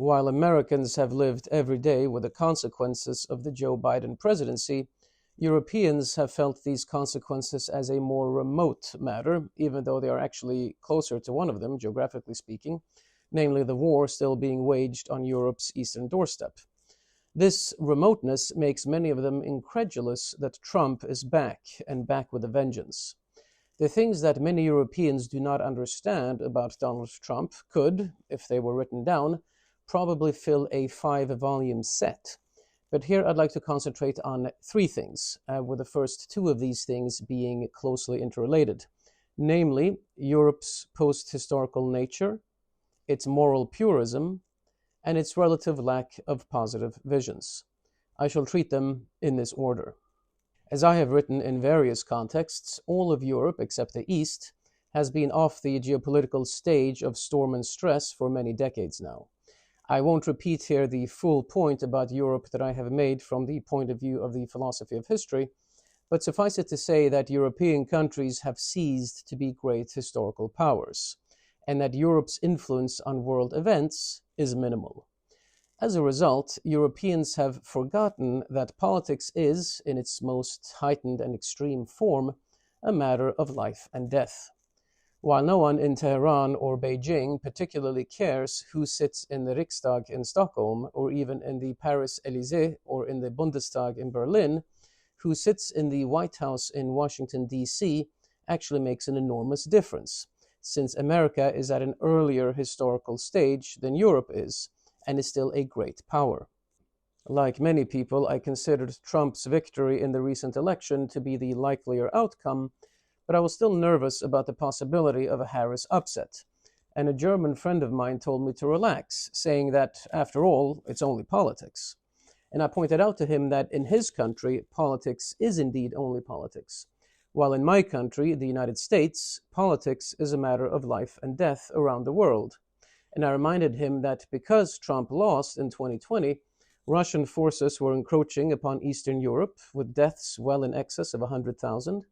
While Americans have lived every day with the consequences of the Joe Biden presidency, Europeans have felt these consequences as a more remote matter, even though they are actually closer to one of them, geographically speaking, namely the war still being waged on Europe's eastern doorstep. This remoteness makes many of them incredulous that Trump is back, and back with a vengeance. The things that many Europeans do not understand about Donald Trump could, if they were written down, probably fill a 5-volume set. But here I'd like to concentrate on 3 things, with the first 2 of these things being closely interrelated, namely Europe's post-historical nature, its moral purism, and its relative lack of positive visions. I shall treat them in this order. As I have written in various contexts, all of Europe, except the East, has been off the geopolitical stage of storm and stress for many decades now. I won't repeat here the full point about Europe that I have made from the point of view of the philosophy of history, but suffice it to say that European countries have ceased to be great historical powers, and that Europe's influence on world events is minimal. As a result, Europeans have forgotten that politics is, in its most heightened and extreme form, a matter of life and death. While no one in Tehran or Beijing particularly cares who sits in the Riksdag in Stockholm, or even in the Paris Elysée or in the Bundestag in Berlin, who sits in the White House in Washington, D.C., actually makes an enormous difference, since America is at an earlier historical stage than Europe is, and is still a great power. Like many people, I considered Trump's victory in the recent election to be the likelier outcome, but I was still nervous about the possibility of a Harris upset, and a German friend of mine told me to relax, saying that, after all, it's only politics. And I pointed out to him that in his country, politics is indeed only politics, while in my country, the United States, politics is a matter of life and death around the world. And I reminded him that because Trump lost in 2020, Russian forces were encroaching upon Eastern Europe with deaths well in excess of 100,000.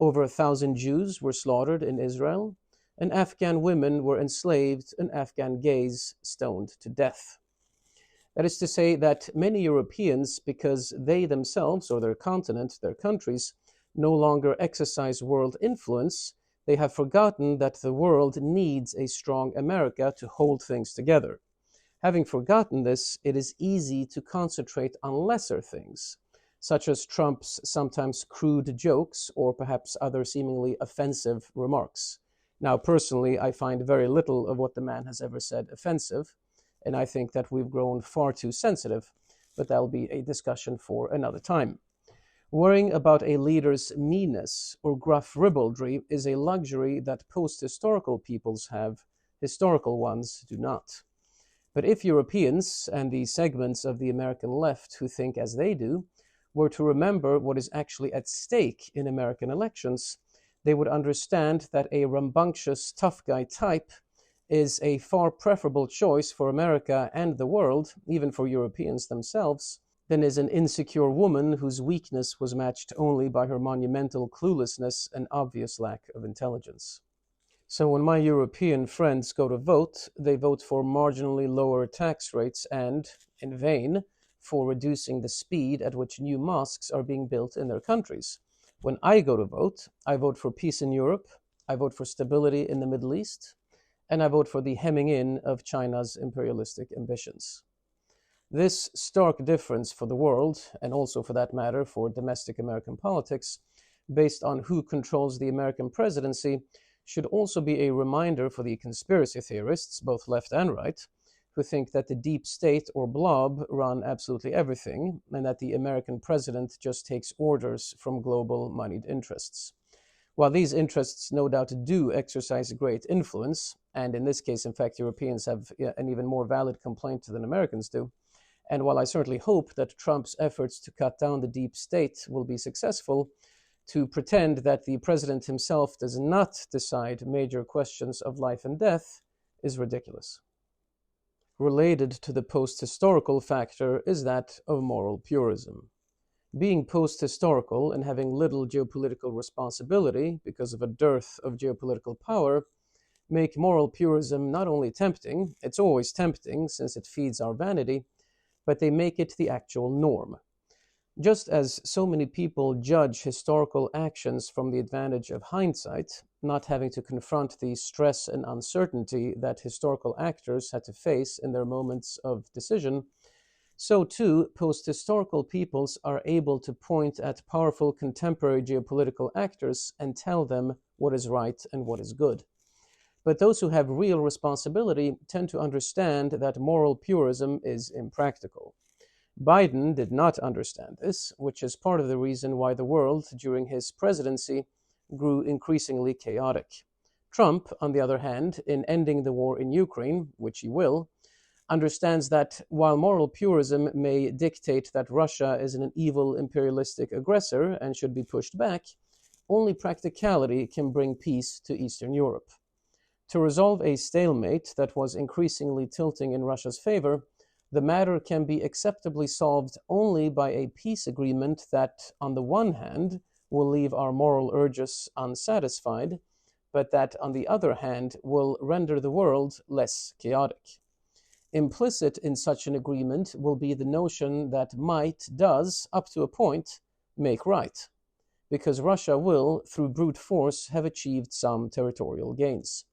Over 1,000 Jews were slaughtered in Israel, and Afghan women were enslaved and Afghan gays stoned to death. That is to say that many Europeans, because they themselves or their continent, their countries, no longer exercise world influence, they have forgotten that the world needs a strong America to hold things together. Having forgotten this, it is easy to concentrate on lesser things, such as Trump's sometimes crude jokes or perhaps other seemingly offensive remarks. Now, personally, I find very little of what the man has ever said offensive, and I think that we've grown far too sensitive, but that'll be a discussion for another time. Worrying about a leader's meanness or gruff ribaldry is a luxury that post-historical peoples have, historical ones do not. But if Europeans, and the segments of the American left who think as they do, were to remember what is actually at stake in American elections, they would understand that a rambunctious tough guy type is a far preferable choice for America and the world, even for Europeans themselves, than is an insecure woman whose weakness was matched only by her monumental cluelessness and obvious lack of intelligence. So when my European friends go to vote, they vote for marginally lower tax rates and, in vain, for reducing the speed at which new mosques are being built in their countries. When I go to vote, I vote for peace in Europe, I vote for stability in the Middle East, and I vote for the hemming in of China's imperialistic ambitions. This stark difference for the world, and also for that matter for domestic American politics, based on who controls the American presidency, should also be a reminder for the conspiracy theorists, both left and right, who think that the deep state or blob run absolutely everything, and that the American president just takes orders from global moneyed interests. While these interests no doubt do exercise great influence, and in this case, in fact, Europeans have an even more valid complaint than Americans do, and while I certainly hope that Trump's efforts to cut down the deep state will be successful, to pretend that the president himself does not decide major questions of life and death is ridiculous. Related to the post-historical factor is that of moral purism. Being post-historical and having little geopolitical responsibility because of a dearth of geopolitical power, make moral purism not only tempting, it's always tempting since it feeds our vanity, but they make it the actual norm. Just as so many people judge historical actions from the advantage of hindsight, not having to confront the stress and uncertainty that historical actors had to face in their moments of decision, so too post-historical peoples are able to point at powerful contemporary geopolitical actors and tell them what is right and what is good. But those who have real responsibility tend to understand that moral purism is impractical. Biden did not understand this, which is part of the reason why the world during his presidency grew increasingly chaotic. Trump, on the other hand, in ending the war in Ukraine, which he will, understands that while moral purism may dictate that Russia is an evil imperialistic aggressor and should be pushed back, only practicality can bring peace to Eastern Europe. To resolve a stalemate that was increasingly tilting in Russia's favor, the matter can be acceptably solved only by a peace agreement that, on the one hand, will leave our moral urges unsatisfied, but that, on the other hand, will render the world less chaotic. Implicit in such an agreement will be the notion that might does, up to a point, make right, because Russia will, through brute force, have achieved some territorial gains.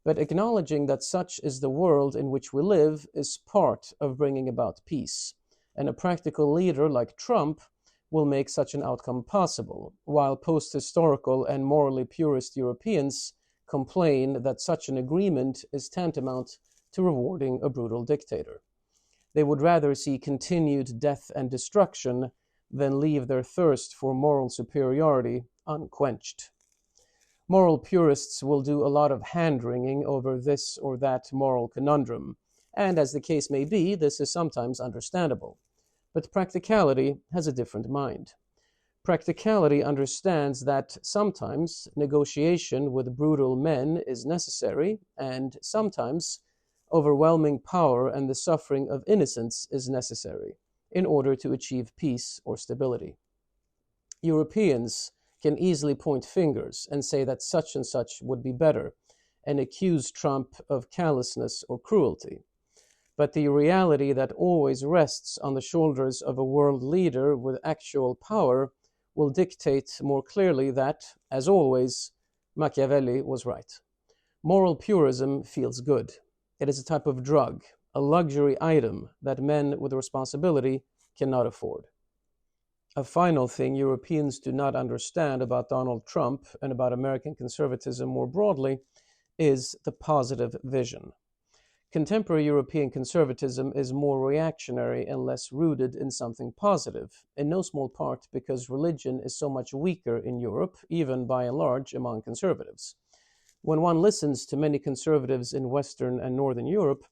But acknowledging that such is the world in which we live is part of bringing about peace, and a practical leader like Trump will make such an outcome possible, while post-historical and morally purist Europeans complain that such an agreement is tantamount to rewarding a brutal dictator. They would rather see continued death and destruction than leave their thirst for moral superiority unquenched. Moral purists will do a lot of hand-wringing over this or that moral conundrum, and as the case may be, this is sometimes understandable. But practicality has a different mind. Practicality understands that sometimes negotiation with brutal men is necessary, and sometimes overwhelming power and the suffering of innocents is necessary in order to achieve peace or stability. Europeans can easily point fingers and say that such and such would be better, and accuse Trump of callousness or cruelty. But the reality that always rests on the shoulders of a world leader with actual power will dictate more clearly that, as always, Machiavelli was right. Moral purism feels good. It is a type of drug, a luxury item that men with responsibility cannot afford. A final thing Europeans do not understand about Donald Trump and about American conservatism more broadly is the positive vision. Contemporary European conservatism is more reactionary and less rooted in something positive, in no small part because religion is so much weaker in Europe, even by and large among conservatives. When one listens to many conservatives in Western and Northern Europe,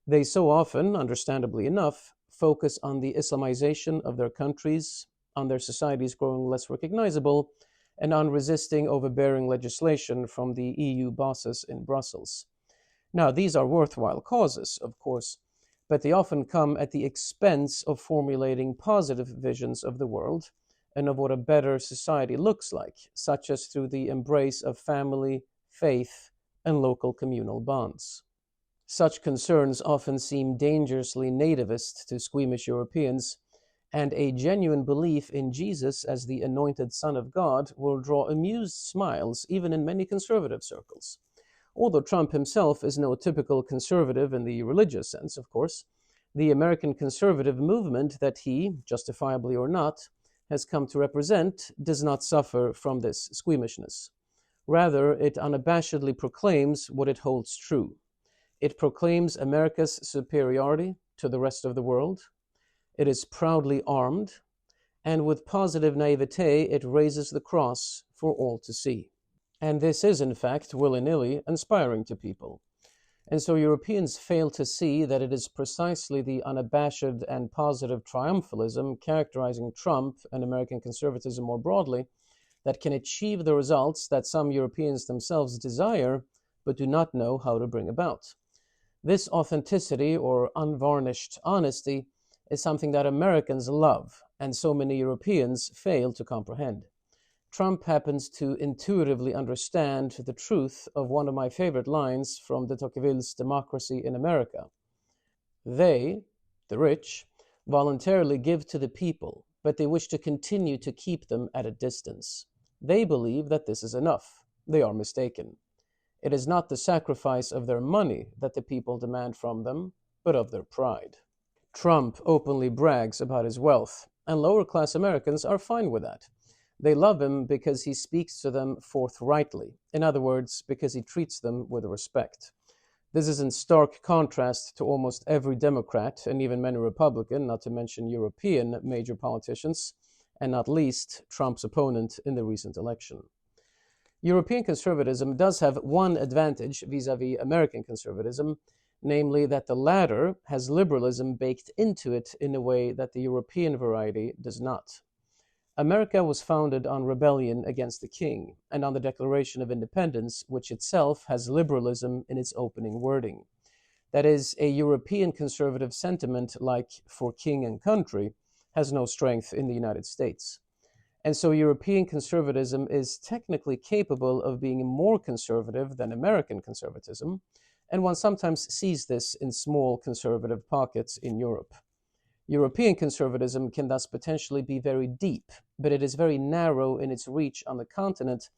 they so often, understandably enough, focus on the Islamization of their countries, on their societies growing less recognizable, and on resisting overbearing legislation from the EU bosses in Brussels. Now, these are worthwhile causes, of course, but they often come at the expense of formulating positive visions of the world and of what a better society looks like, such as through the embrace of family, faith, and local communal bonds. Such concerns often seem dangerously nativist to squeamish Europeans, and a genuine belief in Jesus as the anointed Son of God will draw amused smiles even in many conservative circles. Although Trump himself is no typical conservative in the religious sense, of course, the American conservative movement that he, justifiably or not, has come to represent does not suffer from this squeamishness. Rather, it unabashedly proclaims what it holds true. It proclaims America's superiority to the rest of the world. It is proudly armed, and with positive naivete, it raises the cross for all to see. And this is, in fact, willy-nilly inspiring to people. And so Europeans fail to see that it is precisely the unabashed and positive triumphalism characterizing Trump and American conservatism more broadly that can achieve the results that some Europeans themselves desire, but do not know how to bring about. This authenticity, or unvarnished honesty, is something that Americans love, and so many Europeans fail to comprehend. Trump happens to intuitively understand the truth of one of my favorite lines from de Tocqueville's Democracy in America. They, the rich, voluntarily give to the people, but they wish to continue to keep them at a distance. They believe that this is enough. They are mistaken. It is not the sacrifice of their money that the people demand from them, but of their pride. Trump openly brags about his wealth, and lower-class Americans are fine with that. They love him because he speaks to them forthrightly. In other words, because he treats them with respect. This is in stark contrast to almost every Democrat, and even many Republican, not to mention European major politicians, and not least Trump's opponent in the recent election. European conservatism does have one advantage vis-à-vis American conservatism, namely that the latter has liberalism baked into it in a way that the European variety does not. America was founded on rebellion against the king and on the Declaration of Independence, which itself has liberalism in its opening wording. That is, a European conservative sentiment like "for king and country" has no strength in the United States. And so European conservatism is technically capable of being more conservative than American conservatism, and one sometimes sees this in small conservative pockets in Europe. European conservatism can thus potentially be very deep, but it is very narrow in its reach on the continent,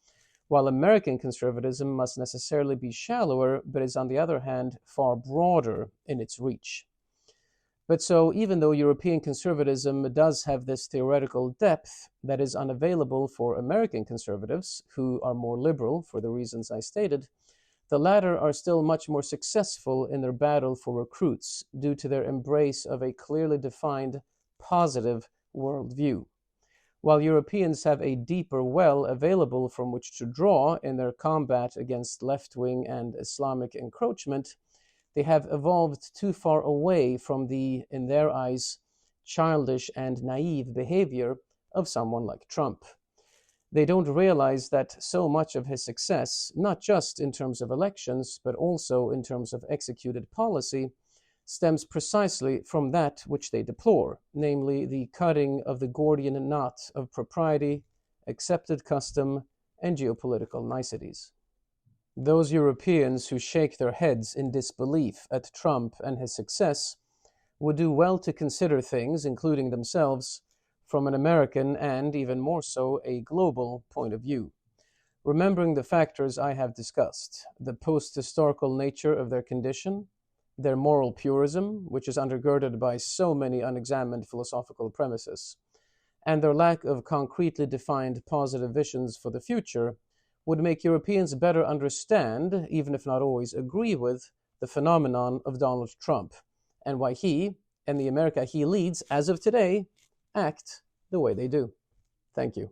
while American conservatism must necessarily be shallower, but is on the other hand far broader in its reach. But so, even though European conservatism does have this theoretical depth that is unavailable for American conservatives, who are more liberal for the reasons I stated, the latter are still much more successful in their battle for recruits due to their embrace of a clearly defined, positive worldview. While Europeans have a deeper well available from which to draw in their combat against left-wing and Islamic encroachment, they have evolved too far away from the, in their eyes, childish and naive behavior of someone like Trump. They don't realize that so much of his success, not just in terms of elections, but also in terms of executed policy, stems precisely from that which they deplore, namely the cutting of the Gordian knot of propriety, accepted custom, and geopolitical niceties. Those Europeans who shake their heads in disbelief at Trump and his success would do well to consider things, including themselves, from an American and, even more so, a global point of view. Remembering the factors I have discussed, the post-historical nature of their condition, their moral purism, which is undergirded by so many unexamined philosophical premises, and their lack of concretely defined positive visions for the future, would make Europeans better understand, even if not always agree with, the phenomenon of Donald Trump, and why he, and the America he leads as of today, act the way they do. Thank you.